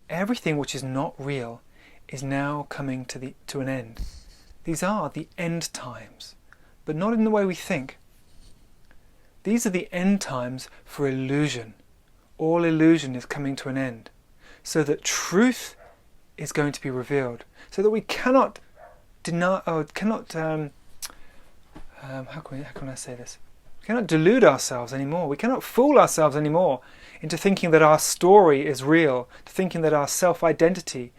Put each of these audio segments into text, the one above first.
everything which is not real is now coming to an end. These are the end times, but not in the way we think. These are the end times for illusion. All illusion is coming to an end, so that truth is going to be revealed, so that we cannot deny, or cannot, how can I say this? We cannot delude ourselves anymore. We cannot fool ourselves anymore into thinking that our story is real, to thinking that our self-identity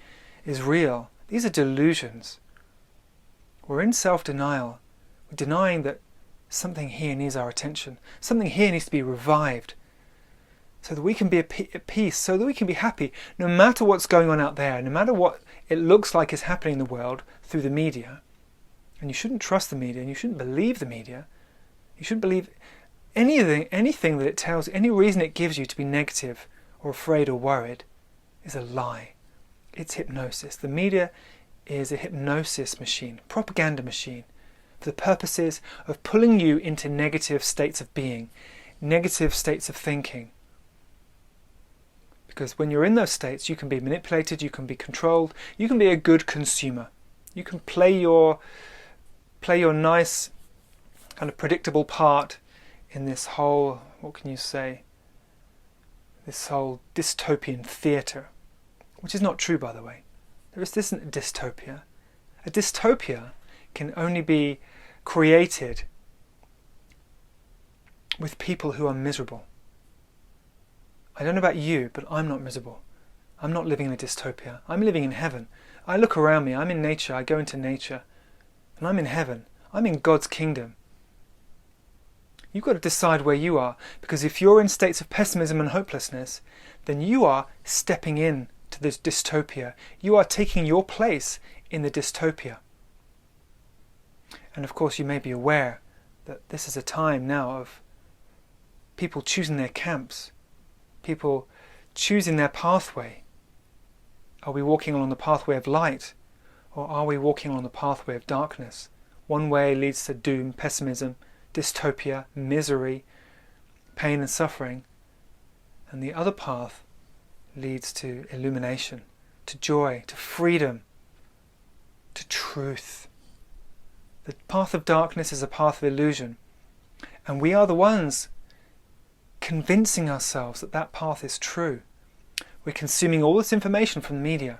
is real. These are delusions. We're in self-denial. We're denying that something here needs our attention. Something here needs to be revived, so that we can be at peace, so that we can be happy, no matter what's going on out there, no matter what it looks like is happening in the world through the media. And you shouldn't trust the media, and you shouldn't believe the media. You shouldn't believe anything that it tells, any reason it gives you to be negative or afraid or worried is a lie. It's hypnosis. The media is a hypnosis machine, propaganda machine, for the purposes of pulling you into negative states of being, negative states of thinking. Because when you're in those states, you can be manipulated, you can be controlled, you can be a good consumer. You can play your nice, kind of predictable part in this whole, what can you say, this whole dystopian theatre, which is not true, by the way. This isn't a dystopia. A dystopia can only be created with people who are miserable. I don't know about you, but I'm not miserable. I'm not living in a dystopia. I'm living in heaven. I look around me, I'm in nature, I go into nature, and I'm in heaven. I'm in God's kingdom. You've got to decide where you are, because if you're in states of pessimism and hopelessness, then you are stepping in to this dystopia. You are taking your place in the dystopia. And of course you may be aware that this is a time now of people choosing their camps, people choosing their pathway. Are we walking along the pathway of light, or are we walking along the pathway of darkness? One way leads to doom, pessimism, dystopia, misery, pain and suffering, and the other path leads to illumination, to joy, to freedom, to truth. The path of darkness is a path of illusion, and we are the ones convincing ourselves that that path is true. We're consuming all this information from the media.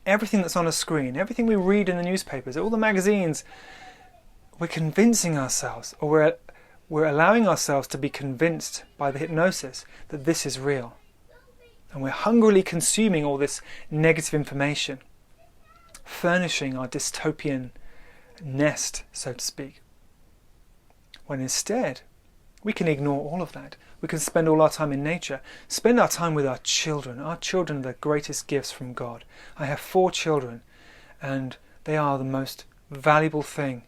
Everything that's on a screen, everything we read in the newspapers, all the magazines, we're convincing ourselves, or we're allowing ourselves to be convinced by the hypnosis that this is real. And we're hungrily consuming all this negative information, furnishing our dystopian nest, so to speak. When instead, we can ignore all of that. We can spend all our time in nature, spend our time with our children. Our children are the greatest gifts from God. I have 4 children, and they are the most valuable thing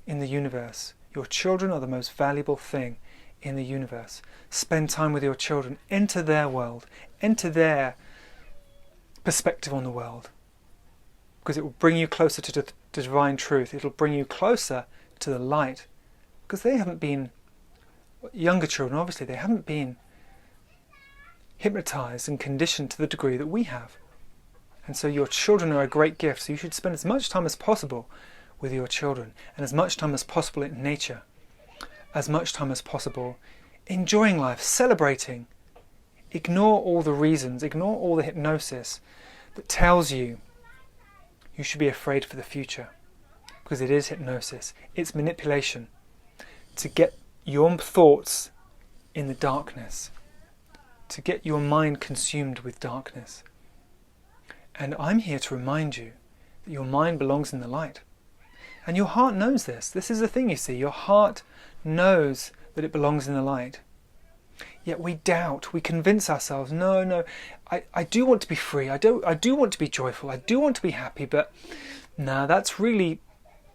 in the universe. Your children are the most valuable thing in the universe. Spend time with your children. Enter their world. Enter their perspective on the world. Because it will bring you closer to the divine truth. It will bring you closer to the light. Because they haven't been, younger children obviously, they haven't been hypnotized and conditioned to the degree that we have. And so your children are a great gift. So you should spend as much time as possible with your children, and as much time as possible in nature, as much time as possible enjoying life, celebrating. Ignore all the reasons, ignore all the hypnosis that tells you you should be afraid for the future, because it is hypnosis. It's manipulation to get your thoughts in the darkness, to get your mind consumed with darkness. And I'm here to remind you that your mind belongs in the light. And your heart knows this. This is the thing, you see. Your heart knows that it belongs in the light. Yet we doubt, we convince ourselves, no, I do want to be free, I do want to be joyful, I do want to be happy, but no, that's really,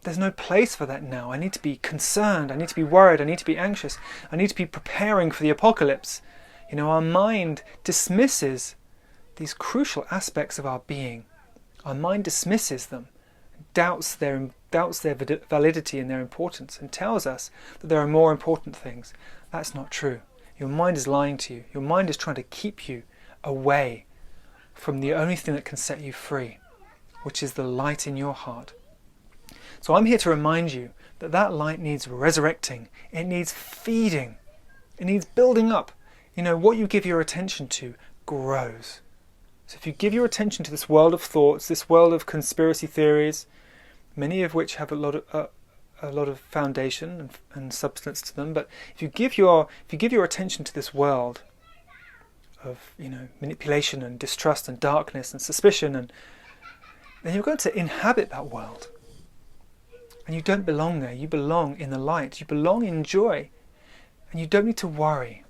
there's no place for that now. I need to be concerned, I need to be worried, I need to be anxious, I need to be preparing for the apocalypse. You know, our mind dismisses these crucial aspects of our being. Our mind dismisses them, doubts their validity and their importance, and tells us that there are more important things. That's not true. Your mind is lying to you. Your mind is trying to keep you away from the only thing that can set you free, which is the light in your heart. So I'm here to remind you that that light needs resurrecting. It needs feeding. It needs building up. You know, what you give your attention to grows. So if you give your attention to this world of thoughts, this world of conspiracy theories, many of which have a lot of foundation and substance to them, but if you give your attention to this world of, you know, manipulation and distrust and darkness and suspicion, and then you're going to inhabit that world. And you don't belong there. You belong in the light. You belong in joy. And you don't need to worry.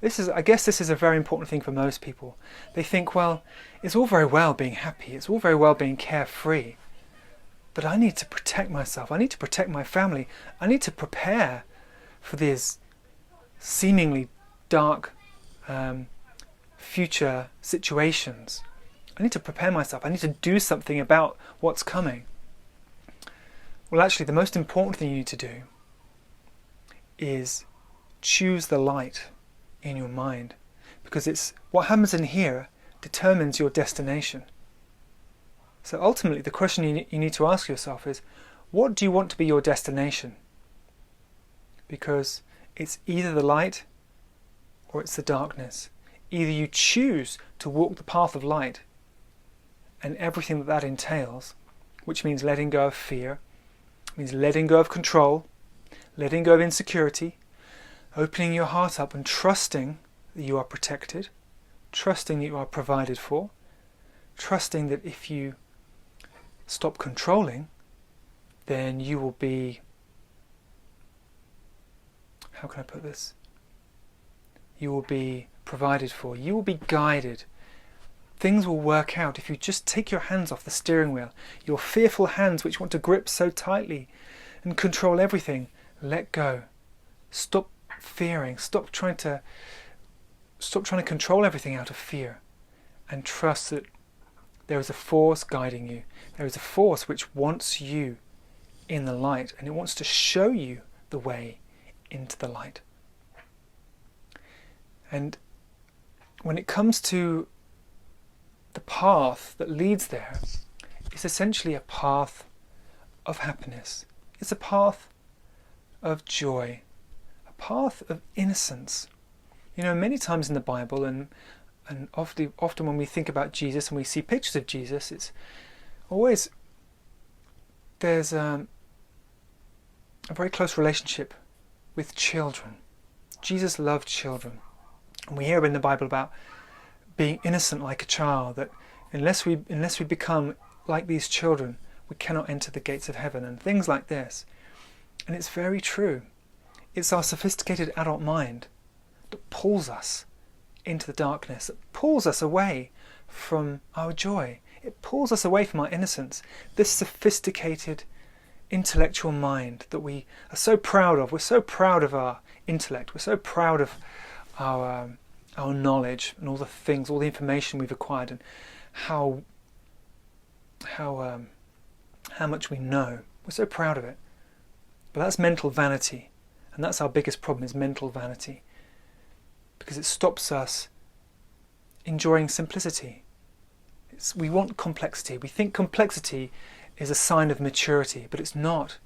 I guess this is a very important thing for most people. They think, well, it's all very well being happy. It's all very well being carefree. But I need to protect myself. I need to protect my family. I need to prepare for these seemingly dark future situations. I need to prepare myself. I need to do something about what's coming. Well, actually, the most important thing you need to do is choose the light in your mind, because it's what happens in here determines your destination. So ultimately, the question you need to ask yourself is, what do you want to be your destination? Because it's either the light or it's the darkness. Either you choose to walk the path of light and everything that entails, which means letting go of fear, means letting go of control, letting go of insecurity, opening your heart up and trusting that you are protected, trusting that you are provided for, trusting that if you stop controlling, then you will be, how can I put this? You will be provided for, you will be guided. Things will work out if you just take your hands off the steering wheel. Your fearful hands which want to grip so tightly and control everything, let go. Stop fearing. Stop trying to control everything out of fear, and trust that there is a force guiding you. There is a force which wants you in the light, and it wants to show you the way into the light. And when it comes to the path that leads there, it's essentially a path of happiness. It's a path of joy, a path of innocence. You know, many times in the Bible, and often when we think about Jesus and we see pictures of Jesus, it's always, there's a very close relationship with children. Jesus loved children. And we hear in the Bible about being innocent like a child, that unless we become like these children, we cannot enter the gates of heaven, and things like this. And it's very true. It's our sophisticated adult mind that pulls us into the darkness, that pulls us away from our joy. It pulls us away from our innocence. This sophisticated intellectual mind that we are so proud of. We're so proud of our intellect. We're so proud of our knowledge and all the things, all the information we've acquired, and how much we know. We're so proud of it. But that's mental vanity, and that's our biggest problem, is mental vanity, because it stops us enjoying simplicity. We want complexity. We think complexity is a sign of maturity, but it's not.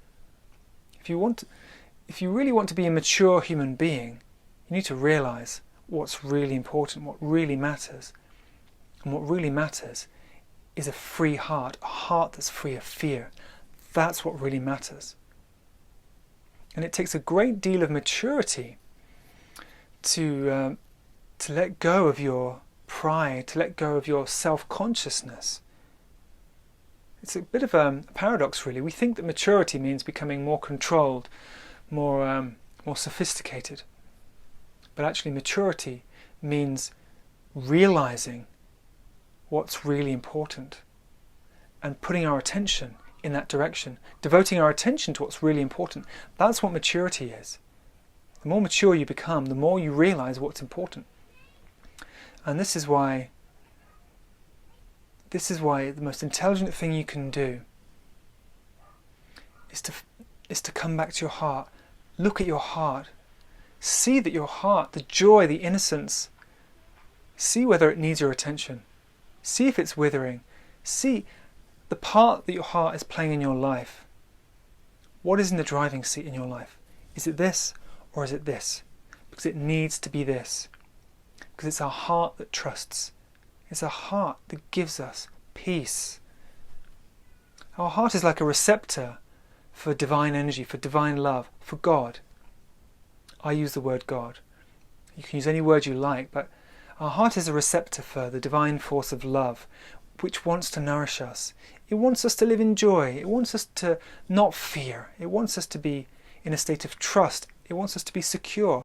If you really want to be a mature human being, you need to realize what's really important, what really matters. And what really matters is a free heart, a heart that's free of fear. That's what really matters. And it takes a great deal of maturity to let go of your pride, to let go of your self-consciousness. It's a bit of a paradox, really. We think that maturity means becoming more controlled, more sophisticated. But actually maturity means realizing what's really important and putting our attention in that direction, devoting our attention to what's really important. That's what maturity is. The more mature you become, the more you realize what's important. And this is why the most intelligent thing you can do is to come back to your heart. Look at your heart. See that your heart, the joy, the innocence, see whether it needs your attention. See if it's withering. See the part that your heart is playing in your life. What is in the driving seat in your life? Is it this or is it this? Because it needs to be this. Because it's our heart that trusts. It's our heart that gives us peace. Our heart is like a receptor for divine energy, for divine love, for God. I use the word God. You can use any word you like, but our heart is a receptor for the divine force of love, which wants to nourish us. It wants us to live in joy. It wants us to not fear. It wants us to be in a state of trust. It wants us to be secure.